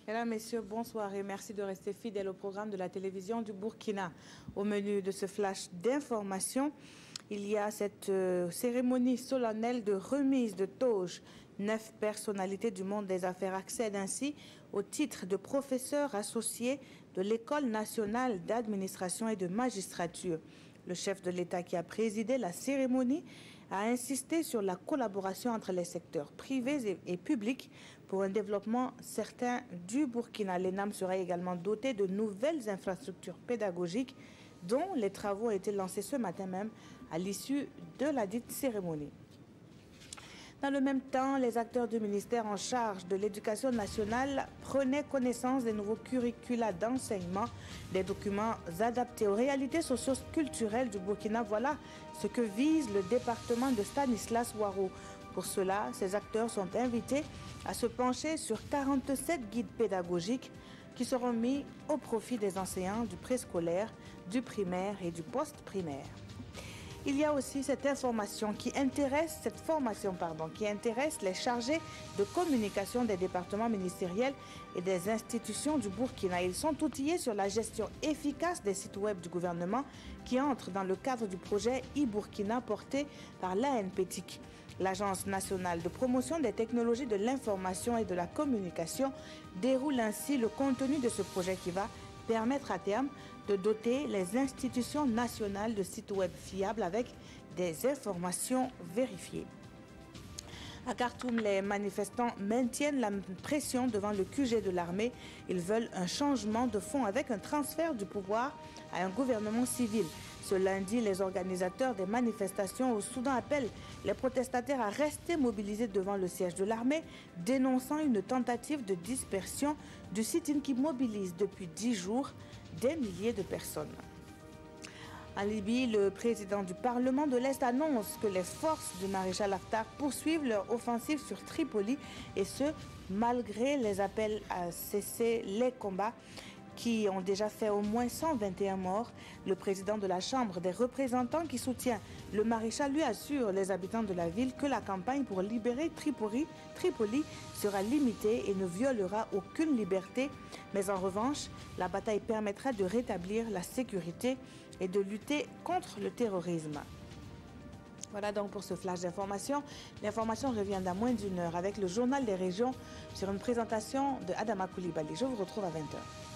Mesdames, Messieurs, bonsoir et merci de rester fidèles au programme de la télévision du Burkina. Au menu de ce flash d'information, il y a cette cérémonie solennelle de remise de toge. 9 personnalités du monde des affaires accèdent ainsi au titre de professeur associé de l'École nationale d'administration et de magistrature. Le chef de l'État qui a présidé la cérémonie a insisté sur la collaboration entre les secteurs privés et publics pour un développement certain du Burkina. L'ENAM sera également doté de nouvelles infrastructures pédagogiques dont les travaux ont été lancés ce matin même à l'issue de la dite cérémonie. Dans le même temps, les acteurs du ministère en charge de l'éducation nationale prenaient connaissance des nouveaux curricula d'enseignement, des documents adaptés aux réalités socio-culturelles du Burkina. Voilà ce que vise le département de Stanislas Ouaro. Pour cela, ces acteurs sont invités à se pencher sur 47 guides pédagogiques qui seront mis au profit des enseignants du préscolaire, du primaire et du post-primaire. Il y a aussi cette formation qui intéresse les chargés de communication des départements ministériels et des institutions du Burkina. Ils sont outillés sur la gestion efficace des sites web du gouvernement qui entrent dans le cadre du projet e-Burkina porté par l'ANPTIC. L'Agence nationale de promotion des technologies de l'information et de la communication déroule ainsi le contenu de ce projet qui va permettre à terme de doter les institutions nationales de sites web fiables avec des informations vérifiées. À Khartoum, les manifestants maintiennent la pression devant le QG de l'armée. Ils veulent un changement de fond avec un transfert du pouvoir à un gouvernement civil. Ce lundi, les organisateurs des manifestations au Soudan appellent les protestataires à rester mobilisés devant le siège de l'armée, dénonçant une tentative de dispersion du sit-in qui mobilise depuis 10 jours des milliers de personnes. En Libye, le président du Parlement de l'Est annonce que les forces du maréchal Haftar poursuivent leur offensive sur Tripoli et ce, malgré les appels à cesser les combats qui ont déjà fait au moins 121 morts. Le président de la Chambre des représentants qui soutient le maréchal lui assure les habitants de la ville que la campagne pour libérer Tripoli sera limitée et ne violera aucune liberté. Mais en revanche, la bataille permettra de rétablir la sécurité et de lutter contre le terrorisme. Voilà donc pour ce flash d'information. L'information revient dans moins d'une heure avec le journal des régions sur une présentation de Adama Koulibaly. Je vous retrouve à 20 h.